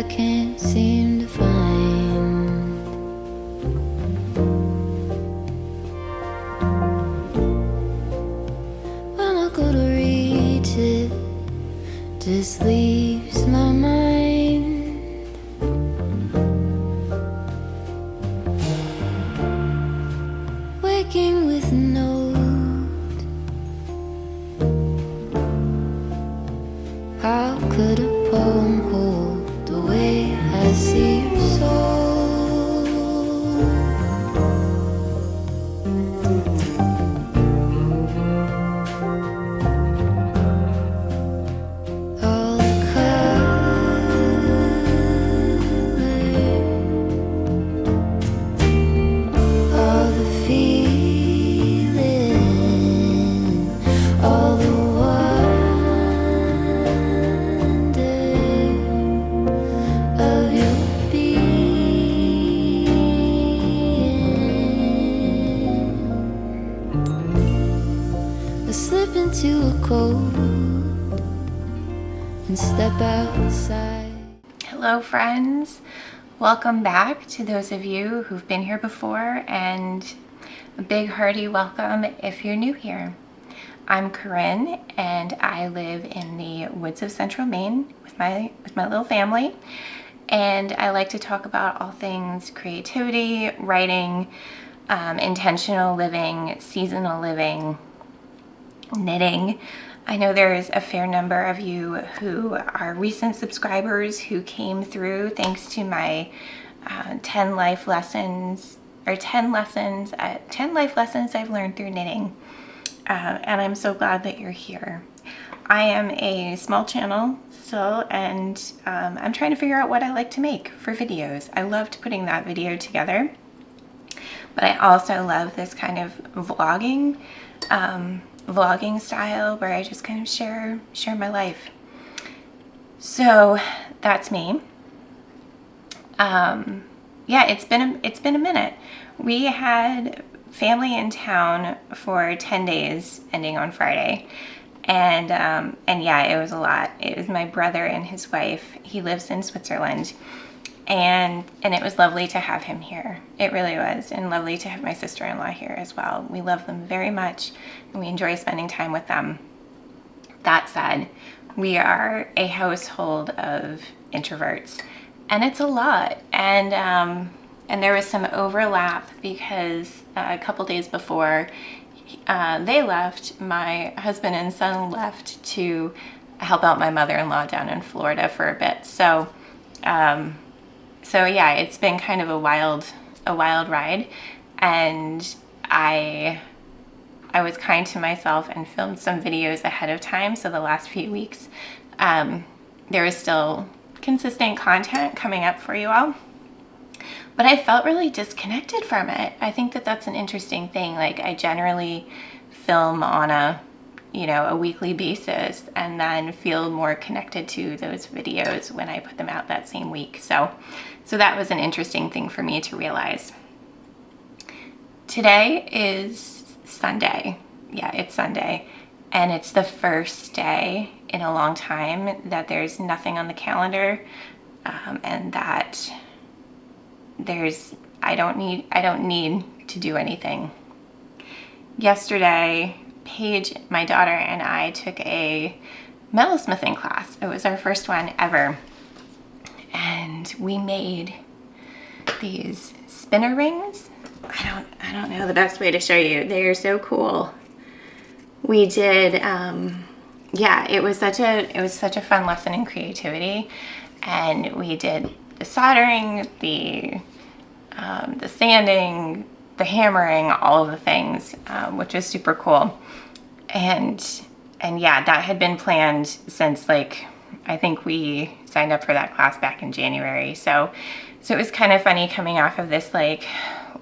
can't seem to find. When I go to reach it, just leaves my mind. Waking with a note. How could a poem hold the way I see your soul? All the colors, all the feeling, all the wonder of your being. I slip into a cold and step outside. Hello friends, welcome back to those of you who've been here before, and a big hearty welcome if you're new here. I'm Corinne and I live in the woods of central Maine with my little family, and I like to talk about all things creativity, writing, intentional living, seasonal living, knitting. I know there's a fair number of you who are recent subscribers who came through thanks to my 10 life lessons I've learned through knitting. And I'm so glad that you're here. I am a small channel still, and I'm trying to figure out what I like to make for videos. I loved putting that video together, but I also love this kind of vlogging style where I just kind of share my life. So that's me. Yeah, it's been a minute. We had family in town for 10 days ending on Friday. And yeah, it was a lot. It was my brother and his wife. He lives in Switzerland. And it was lovely to have him here. It really was. And lovely to have my sister-in-law here as well. We love them very much and we enjoy spending time with them. That said, we are a household of introverts, and it's a lot. And there was some overlap because a couple days before they left, my husband and son left to help out my mother-in-law down in Florida for a bit. So yeah, it's been kind of a wild ride, and I was kind to myself and filmed some videos ahead of time. So the last few weeks, there is still consistent content coming up for you all, but I felt really disconnected from it. I think that that's an interesting thing. Like, I generally film on a weekly basis and then feel more connected to those videos when I put them out that same week. So that was an interesting thing for me to realize. Today is Sunday. Yeah, it's Sunday. And it's the first day in a long time that there's nothing on the calendar, and that I don't need to do anything. Yesterday, Paige, my daughter, and I took a metalsmithing class. It was our first one ever. And we made these spinner rings. I don't know the best way to show you. They are so cool. We did, yeah, it was such a fun lesson in creativity. And we did the soldering, the sanding, the hammering, all of the things, which was super cool. And yeah, that had been planned since, like, I think we signed up for that class back in January. So it was kind of funny coming off of this like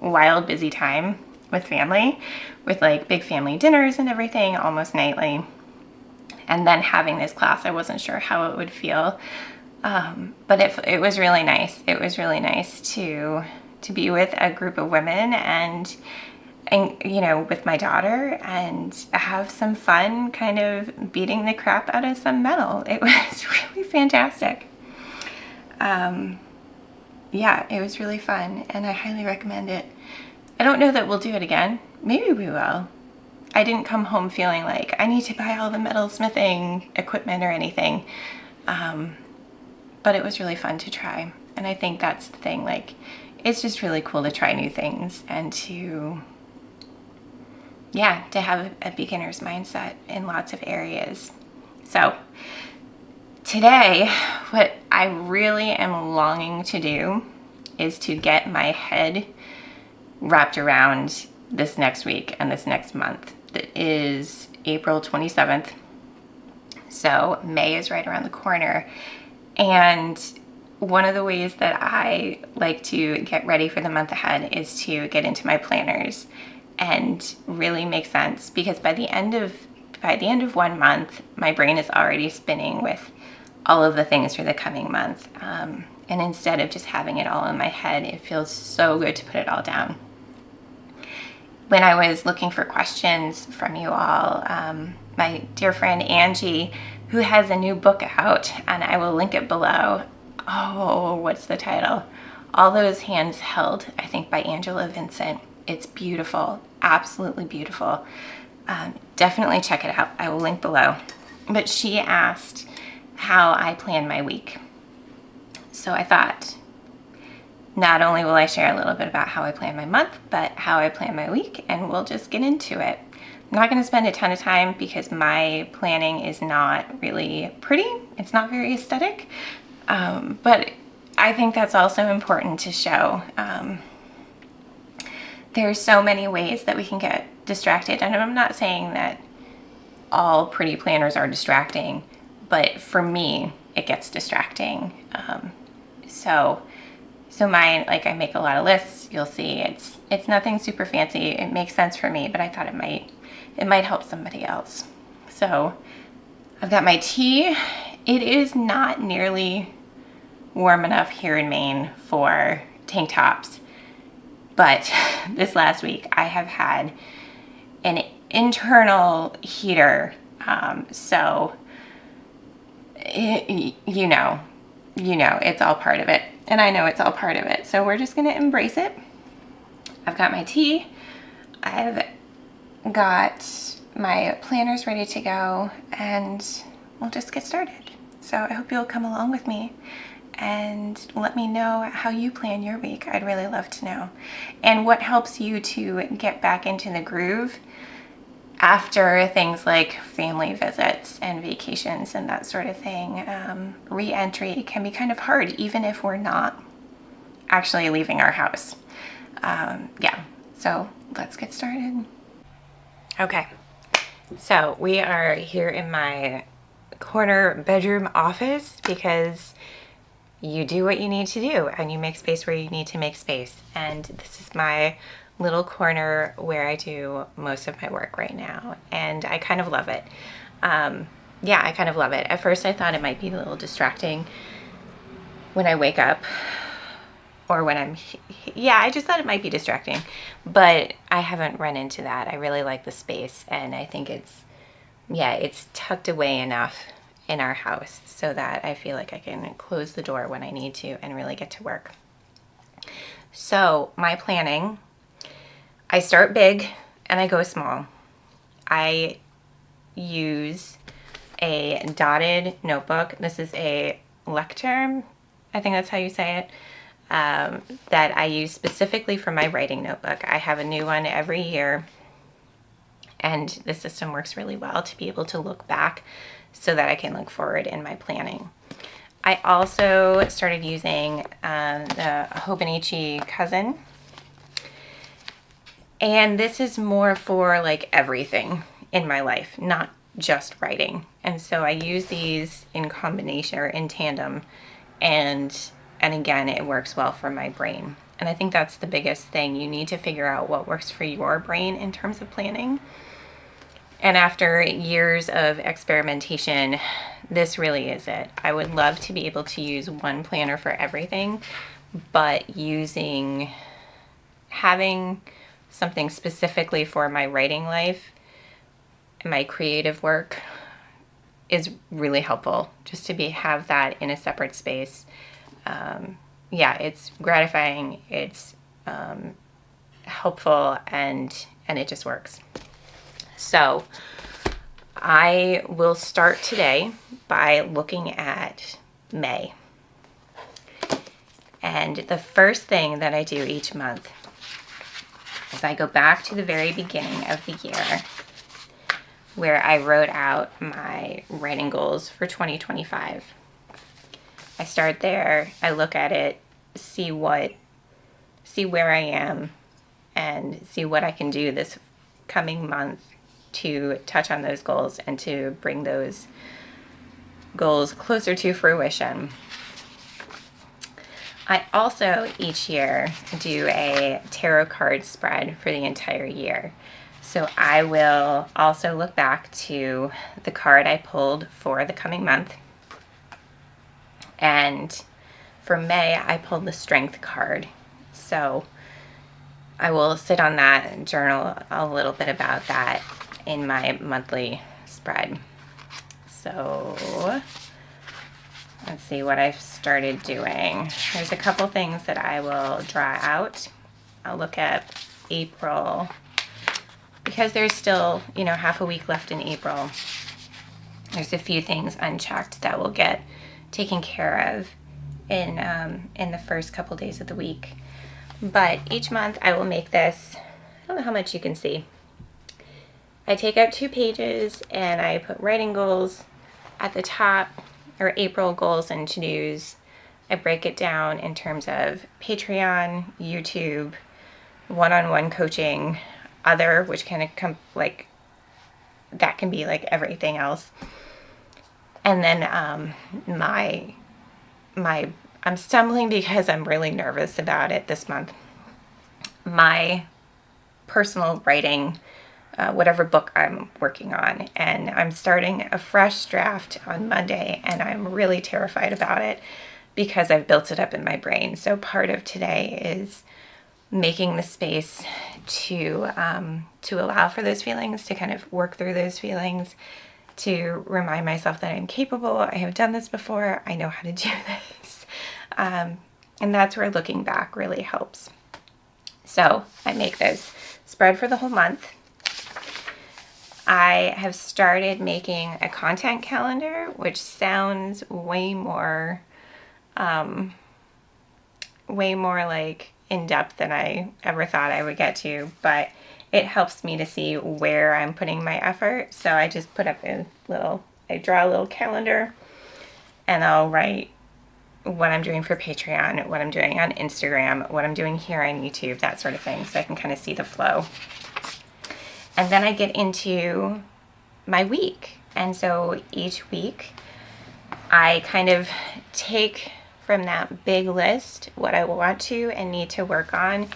wild busy time with family, with like big family dinners and everything almost nightly. And then having this class, I wasn't sure how it would feel. But it was really nice. It was really nice to be with a group of women and with my daughter and have some fun kind of beating the crap out of some metal. It was really fantastic. Yeah, it was really fun, and I highly recommend it. I don't know that we'll do it again. Maybe we will. I didn't come home feeling like I need to buy all the metalsmithing equipment or anything. But it was really fun to try. And I think that's the thing, like, it's just really cool to try new things and to have a beginner's mindset in lots of areas. So today, what I really am longing to do is to get my head wrapped around this next week and this next month. That is April 27th. So May is right around the corner. And one of the ways that I like to get ready for the month ahead is to get into my planners and really make sense, because by the end of 1 month, my brain is already spinning with all of the things for the coming month. And instead of just having it all in my head, it feels so good to put it all down. When I was looking for questions from you all, my dear friend Angie, who has a new book out, and I will link it below. Oh, what's the title? All Those Hands Held, I think, by Angela Vincent. It's beautiful, absolutely beautiful. Definitely check it out. I will link below. But she asked how I plan my week. So I thought, not only will I share a little bit about how I plan my month, but how I plan my week, and we'll just get into it. I'm not going to spend a ton of time because my planning is not really pretty. It's not very aesthetic. But I think that's also important to show. There's so many ways that we can get distracted. And I'm not saying that all pretty planners are distracting, but for me, it gets distracting. So mine, like, I make a lot of lists. You'll see it's nothing super fancy. It makes sense for me, but I thought it might help somebody else. So I've got my tea. It is not nearly warm enough here in Maine for tank tops, but this last week I have had an internal heater. So you know, it's all part of it. And I know it's all part of it. So we're just going to embrace it. I've got my tea. I've got my planners ready to go, and we'll just get started. So I hope you'll come along with me and let me know how you plan your week. I'd really love to know. And what helps you to get back into the groove after things like family visits and vacations and that sort of thing. Re-entry can be kind of hard, even if we're not actually leaving our house. So let's get started. Okay, so we are here in my corner bedroom office because you do what you need to do and you make space where you need to make space. And this is my little corner where I do most of my work right now, and I kind of love it. I kind of love it. At first I thought it might be a little distracting when I wake up, or when I just thought it might be distracting, but I haven't run into that. I really like the space, and I think it's tucked away enough in our house so that I feel like I can close the door when I need to and really get to work. So my planning, I start big and I go small. I use a dotted notebook. This is a Lecterm, I think that's how you say it, that I use specifically for my writing notebook. I have a new one every year, and the system works really well to be able to look back so that I can look forward in my planning. I also started using the Hobonichi Cousin. And this is more for like everything in my life, not just writing. And so I use these in combination or in tandem. And again, it works well for my brain. And I think that's the biggest thing. You need to figure out what works for your brain in terms of planning. And after years of experimentation, this really is it. I would love to be able to use one planner for everything, but having something specifically for my writing life and my creative work is really helpful, just to have that in a separate space. yeah, it's gratifying, it's helpful, and it just works. So I will start today by looking at May. And the first thing that I do each month is I go back to the very beginning of the year where I wrote out my writing goals for 2025. I start there, I look at it, see where I am, and see what I can do this coming month to touch on those goals and to bring those goals closer to fruition. I also each year do a tarot card spread for the entire year. So I will also look back to the card I pulled for the coming month. And for May, I pulled the Strength card. So I will sit on that and journal a little bit about that in my monthly spread. So let's see what I've started doing. There's a couple things that I will draw out. I'll look at April because there's still, half a week left in April. There's a few things unchecked that will get taken care of in the first couple days of the week. But each month I will make this, I don't know how much you can see. I take out 2 pages and I put writing goals at the top, or April goals and to-dos. I break it down in terms of Patreon, YouTube, one-on-one coaching, other, which can come that can be like everything else. And then I'm stumbling because I'm really nervous about it this month. My personal writing, whatever book I'm working on, and I'm starting a fresh draft on Monday, and I'm really terrified about it because I've built it up in my brain. So part of today is making the space to allow for those feelings, to kind of work through those feelings, to remind myself that I'm capable. I have done this before. I know how to do this. And that's where looking back really helps. So I make this spread for the whole month. I have started making a content calendar, which sounds way more like in-depth than I ever thought I would get to, but it helps me to see where I'm putting my effort. So I just put up I draw a little calendar, and I'll write what I'm doing for Patreon, what I'm doing on Instagram, what I'm doing here on YouTube, that sort of thing, so I can kind of see the flow. And then I get into my week. And so each week I kind of take from that big list what I want to and need to work on.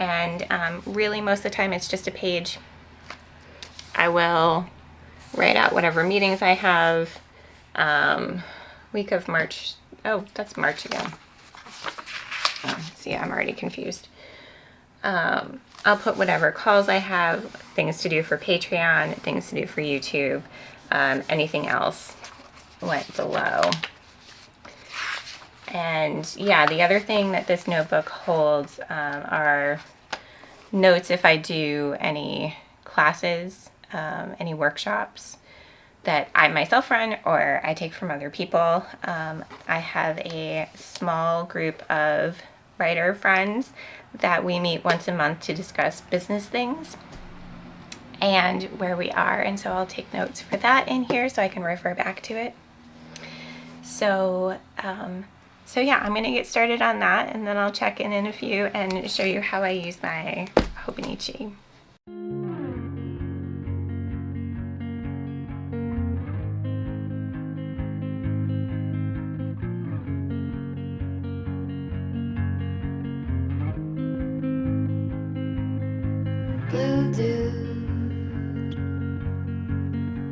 And really most of the time it's just a page. I will write out whatever meetings I have. Week of March. Oh, that's March again. See, I'm already confused. I'll put whatever calls I have, things to do for Patreon, things to do for YouTube, anything else went below. And yeah, the other thing that this notebook holds are notes if I do any classes, any workshops that I myself run or I take from other people. I have a small group of writer friends that we meet once a month to discuss business things and where we are. And so I'll take notes for that in here so I can refer back to it. So yeah, I'm going to get started on that, and then I'll check in a few and show you how I use my Hobonichi. Blue dude,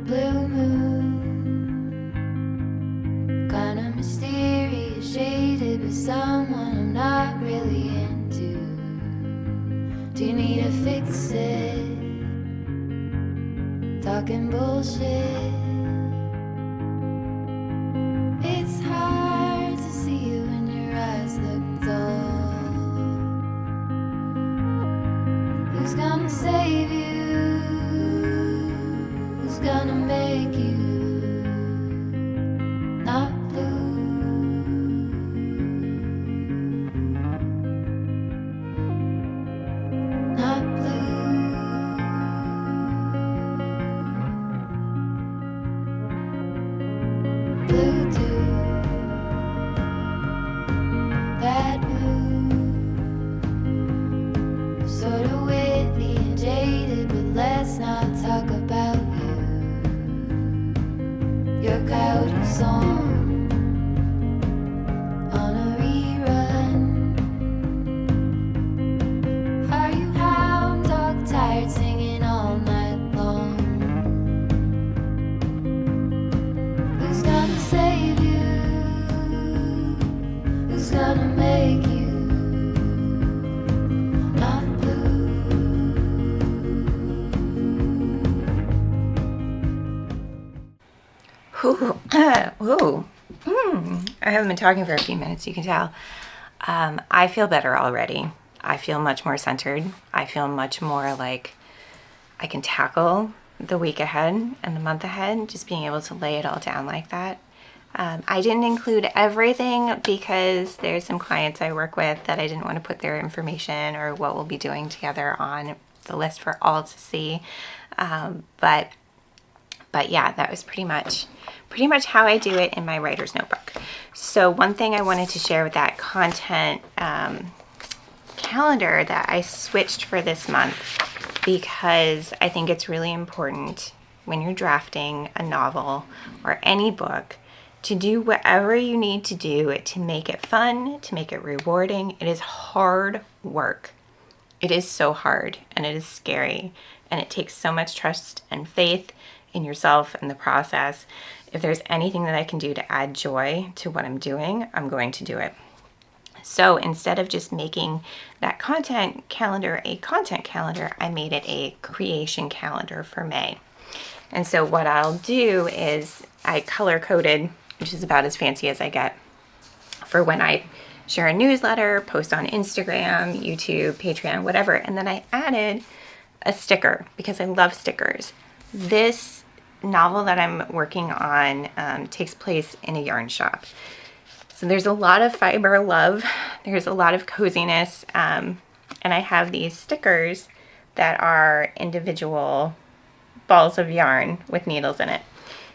blue moon, kinda mysterious, shaded with someone I'm not really into. Do you need to fix it? Talking bullshit. It's hard to see you in your eyes. gonna make you not blue? Not blue. Blue too. That blue. Sort of witty and jaded, but let's not talk about you. Your coyote song on a rerun. Are you hound dog tired singing all night long? Who's gonna save you? Who's gonna make you not blue? Ooh, ooh. I haven't been talking for a few minutes, you can tell. I feel better already. I feel much more centered. I feel much more like I can tackle the week ahead and the month ahead, just being able to lay it all down like that. I didn't include everything because there's some clients I work with that I didn't want to put their information or what we'll be doing together on the list for all to see. But yeah, that was pretty much how I do it in my writer's notebook. So one thing I wanted to share with that content calendar that I switched for this month, because I think it's really important when you're drafting a novel or any book to do whatever you need to do to make it fun, to make it rewarding. It is hard work. It is so hard, and it is scary, and it takes so much trust and faith in yourself and the process. If there's anything that I can do to add joy to what I'm doing, I'm going to do it. So instead of just making that content calendar a content calendar, I made it a creation calendar for May. And so what I'll do is I color coded, which is about as fancy as I get, for when I share a newsletter, post on Instagram, YouTube, Patreon, whatever. And then I added a sticker because I love stickers. This novel that I'm working on takes place in a yarn shop. So there's a lot of fiber love. There's a lot of coziness. And I have these stickers that are individual balls of yarn with needles in it.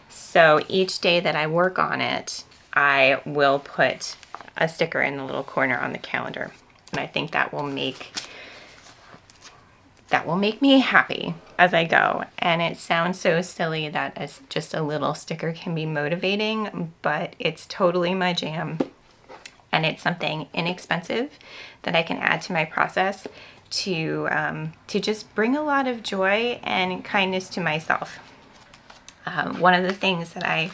So each day that I work on it, I will put a sticker in the little corner on the calendar. And I think that will make me happy as I go. And it sounds so silly that just a little sticker can be motivating, but it's totally my jam. And it's something inexpensive that I can add to my process to just bring a lot of joy and kindness to myself. One of the things that I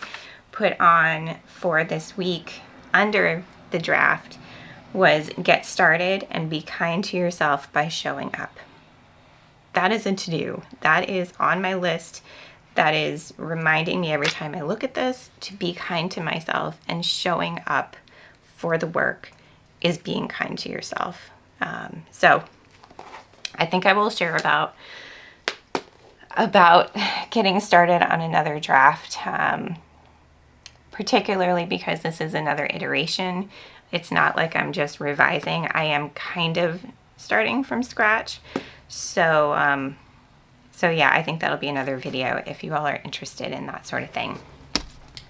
put on for this week under the draft was get started and be kind to yourself by showing up. That is a to-do. That is on my list. That is reminding me every time I look at this to be kind to myself, and showing up for the work is being kind to yourself. So I think I will share about getting started on another draft, particularly because this is another iteration. It's not like I'm just revising. I am kind of starting from scratch. So yeah, I think that'll be another video if you all are interested in that sort of thing.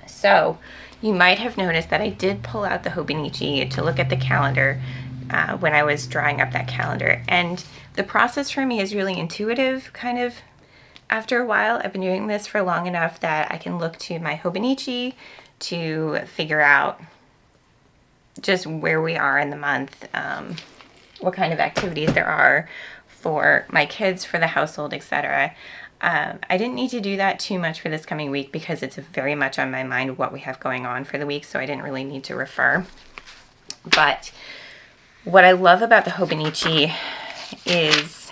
So you might have noticed that I did pull out the Hobonichi to look at the calendar when I was drawing up that calendar. And the process for me is really intuitive, kind of. After a while, I've been doing this for long enough that I can look to my Hobonichi to figure out just where we are in the month, what kind of activities there are for my kids, for the household, etc. I didn't need to do that too much for this coming week because it's very much on my mind what we have going on for the week, so I didn't really need to refer. But what I love about the Hobonichi is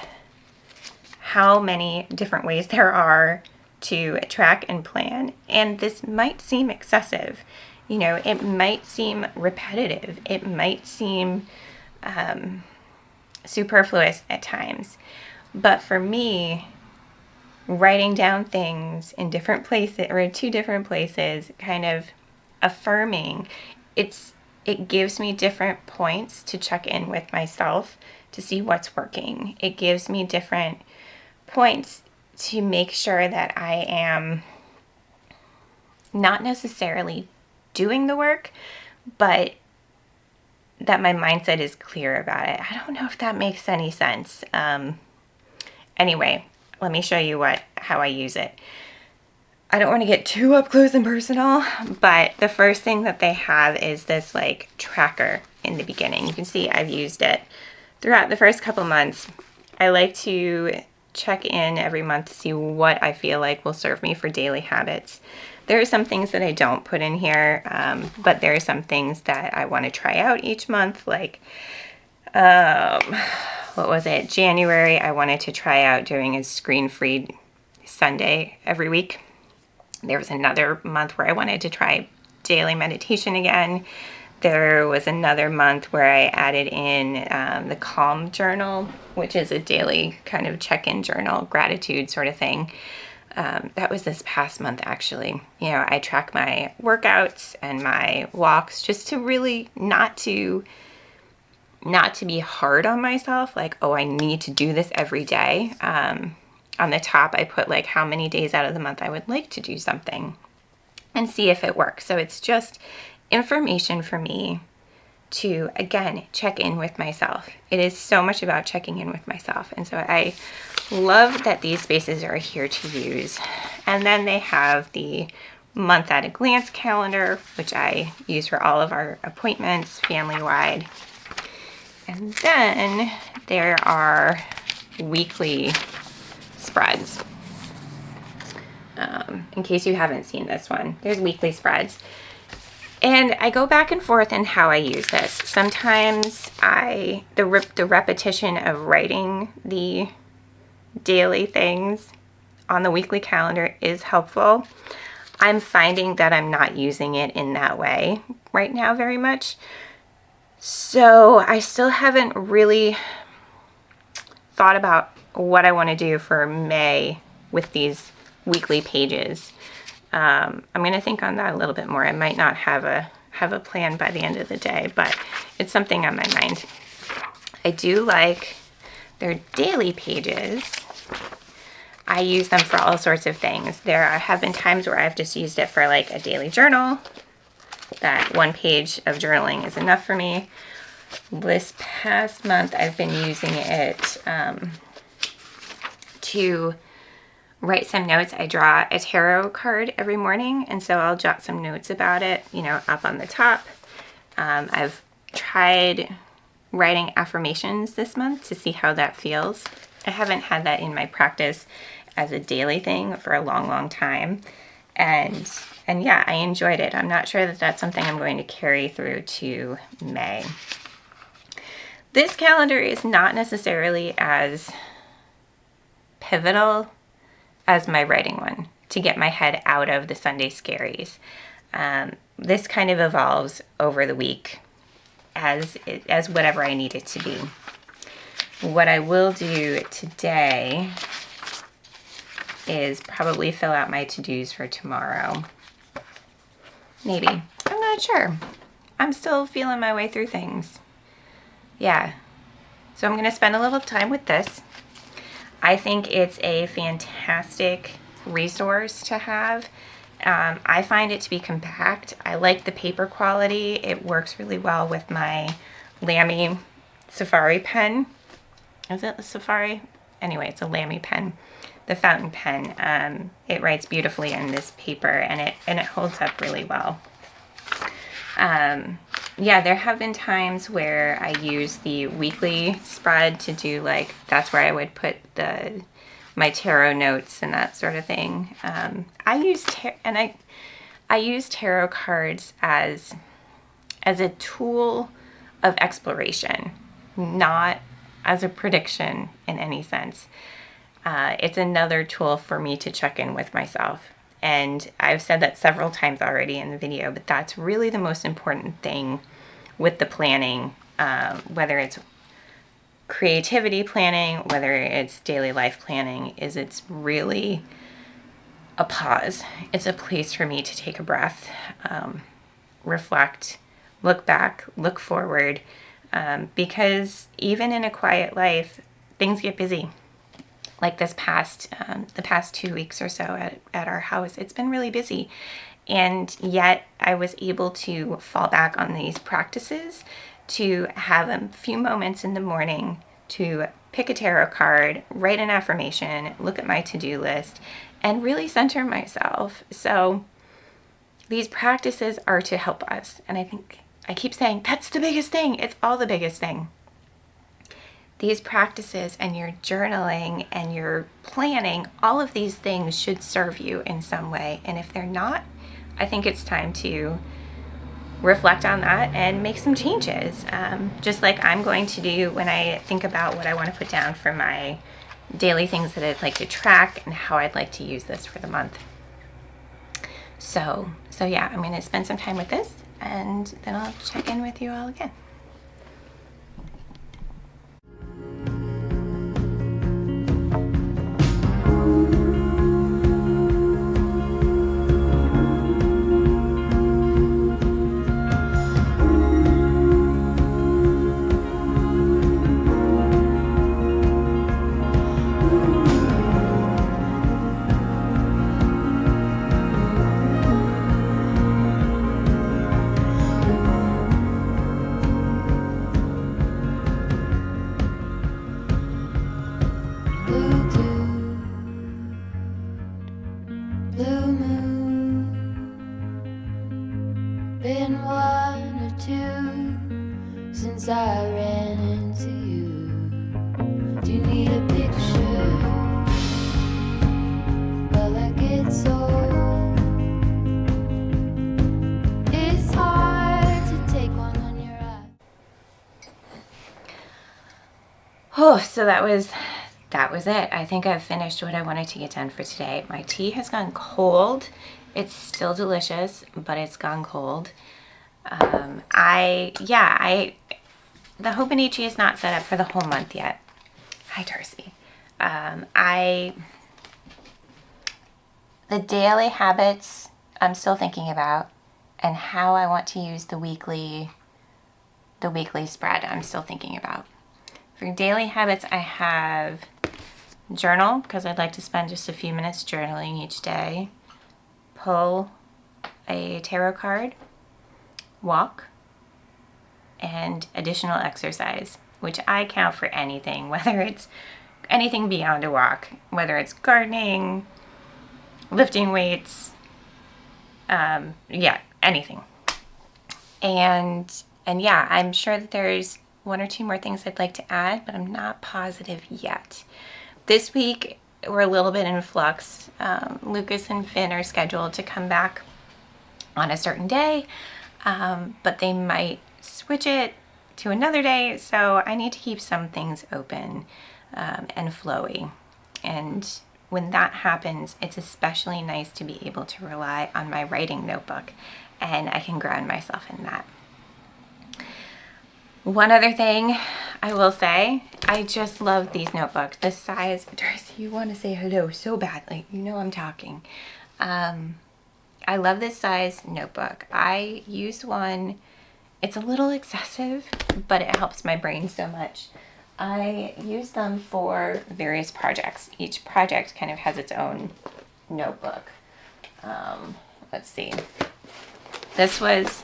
how many different ways there are to track and plan. And this might seem excessive. You know, it might seem repetitive. It might seem superfluous at times. But for me, writing down things in different places or in 2 different places, kind of affirming. It gives me different points to check in with myself to see what's working. It gives me different points to make sure that I am not necessarily doing the work, but that my mindset is clear about it. I don't know if that makes any sense. Anyway, let me show you how I use it. I don't want to get too up close and personal, but the first thing that they have is this like tracker in the beginning. You can see I've used it throughout the first couple months. I like to check in every month to see what I feel like will serve me for daily habits. There are some things that I don't put in here, but there are some things that I want to try out each month. Like, what was it? January, I wanted to try out doing a screen-free Sunday every week. There was another month where I wanted to try daily meditation again. There was another month where I added in the Calm Journal, which is a daily kind of check-in journal, gratitude sort of thing. That was this past month, actually. You know, I track my workouts and my walks just to really not to be hard on myself. Like, oh, I need to do this every day. On the top, I put like how many days out of the month I would like to do something and see if it works. So it's just information for me to, again, check in with myself. It is so much about checking in with myself. And so I love that these spaces are here to use. And then they have the month at a glance calendar, which I use for all of our appointments family-wide. And then there are weekly spreads. In case you haven't seen this one, there's weekly spreads. And I go back and forth in how I use this. Sometimes the repetition of writing the daily things on the weekly calendar is helpful. I'm finding that I'm not using it in that way right now very much. So I still haven't really thought about what I want to do for May with these weekly pages. I'm going to think on that a little bit more. I might not have a plan by the end of the day, but it's something on my mind. I do like their daily pages. I use them for all sorts of things. There have been times where I've just used it for like a daily journal. That one page of journaling is enough for me. This past month, I've been using it to write some notes. I draw a tarot card every morning, and so I'll jot some notes about it, you know, up on the top. I've tried writing affirmations this month to see how that feels. I haven't had that in my practice as a daily thing for a long, long time. And yeah, I enjoyed it. I'm not sure that that's something I'm going to carry through to May. This calendar is not necessarily as pivotal as my writing one to get my head out of the Sunday scaries. This kind of evolves over the week as whatever I need it to be. What I will do today is probably fill out my to-dos for tomorrow. Maybe. I'm not sure. I'm still feeling my way through things. Yeah. So I'm going to spend a little time with this. I think it's a fantastic resource to have. I find it to be compact. I like the paper quality. It works really well with my Lamy Safari pen. Is it the Safari? Anyway, it's a Lamy pen, the fountain pen. It writes beautifully in this paper, and it holds up really well. Yeah, there have been times where I use the weekly spread to do like, that's where I would put my tarot notes and that sort of thing. I use tarot cards as a tool of exploration, not as a prediction in any sense. It's another tool for me to check in with myself. And I've said that several times already in the video, but that's really the most important thing with the planning, whether it's creativity planning, whether it's daily life planning, is it's really a pause. It's a place for me to take a breath, reflect, look back, look forward, because even in a quiet life, things get busy. Like the past 2 weeks or so at our house, it's been really busy. And yet I was able to fall back on these practices, to have a few moments in the morning to pick a tarot card, write an affirmation, look at my to-do list, and really center myself. So these practices are to help us. And I think I keep saying that's the biggest thing. It's all the biggest thing. These practices and your journaling and your planning, all of these things should serve you in some way. And if they're not, I think it's time to reflect on that and make some changes. Just like I'm going to do when I think about what I want to put down for my daily things that I'd like to track and how I'd like to use this for the month. So yeah, I'm going to spend some time with this, and then I'll check in with you all again. Blue moon, been one or two since I ran into you. Do you need a picture? Well, that gets old. It's hard to take one on your eye. Oh, so that was it. I think I've finished what I wanted to get done for today. My tea has gone cold. It's still delicious, but it's gone cold. The Hobonichi is not set up for the whole month yet. Hi, Darcy. The daily habits I'm still thinking about, and how I want to use the weekly spread I'm still thinking about. For daily habits, I have journal, because I'd like to spend just a few minutes journaling each day. Pull a tarot card, walk, and additional exercise, which I count for anything, whether it's anything beyond a walk, whether it's gardening, lifting weights, anything. And yeah, I'm sure that there's one or two more things I'd like to add, but I'm not positive yet. This week, we're a little bit in flux. Lucas and Finn are scheduled to come back on a certain day, but they might switch it to another day, so I need to keep some things open and flowy. And when that happens, it's especially nice to be able to rely on my writing notebook, and I can ground myself in that. One other thing I will say, I just love these notebooks. The size, Darcy, you want to say hello so badly. You know I'm talking. I love this size notebook. I used one, it's a little excessive, but it helps my brain so much. I use them for various projects. Each project kind of has its own notebook. Let's see. This was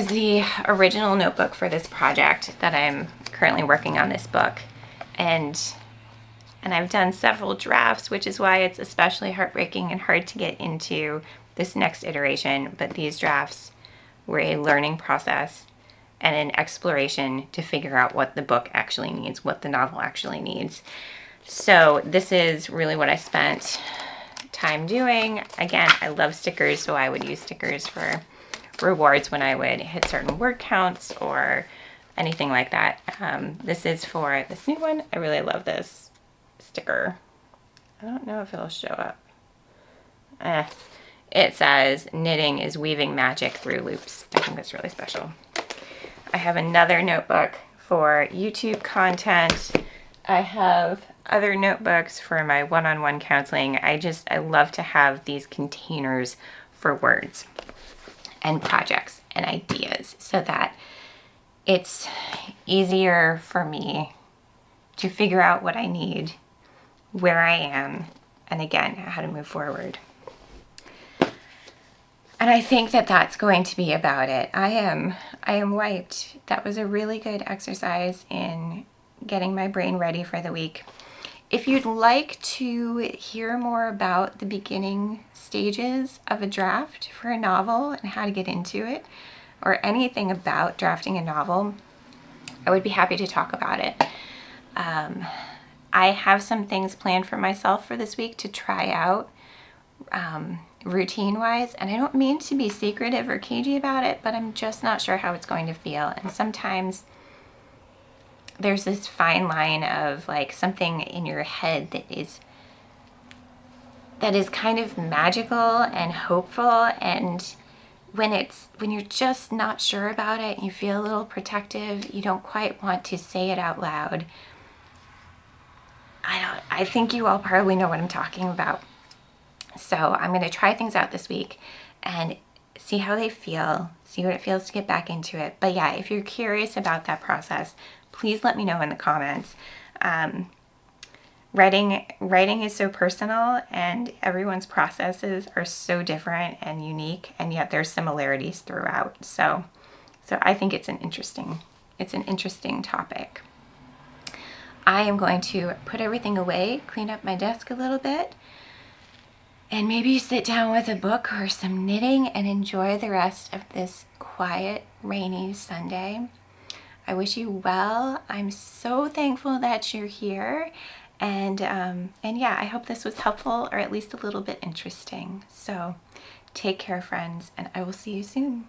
the original notebook for this project that I'm currently working on this book. And I've done several drafts, which is why it's especially heartbreaking and hard to get into this next iteration. But these drafts were a learning process and an exploration to figure out what the book actually needs, what the novel actually needs. So this is really what I spent time doing. Again, I love stickers, so I would use stickers for rewards when I would hit certain word counts or anything like that. This is for this new one. I really love this sticker. I don't know if it'll show up. It says, knitting is weaving magic through loops. I think that's really special. I have another notebook for YouTube content. I have other notebooks for my one-on-one counseling. I love to have these containers for words and projects and ideas so that it's easier for me to figure out what I need, where I am, and again, how to move forward. And I think that that's going to be about it. I am wiped. That was a really good exercise in getting my brain ready for the week. If you'd like to hear more about the beginning stages of a draft for a novel and how to get into it, or anything about drafting a novel, I would be happy to talk about it. I have some things planned for myself for this week to try out routine-wise, and I don't mean to be secretive or cagey about it, but I'm just not sure how it's going to feel. And sometimes there's this fine line of like something in your head that is kind of magical and hopeful, and when you're just not sure about it, you feel a little protective, you don't quite want to say it out loud. I think you all probably know what I'm talking about. So I'm going to try things out this week and see how they feel, see what it feels to get back into it. But yeah, if you're curious about that process, please let me know in the comments. Writing is so personal, and everyone's processes are so different and unique, and yet there's similarities throughout. So I think it's an interesting topic. I am going to put everything away, clean up my desk a little bit, and maybe sit down with a book or some knitting and enjoy the rest of this quiet, rainy Sunday. I wish you well. I'm so thankful that you're here. And yeah, I hope this was helpful, or at least a little bit interesting. So take care, friends, and I will see you soon.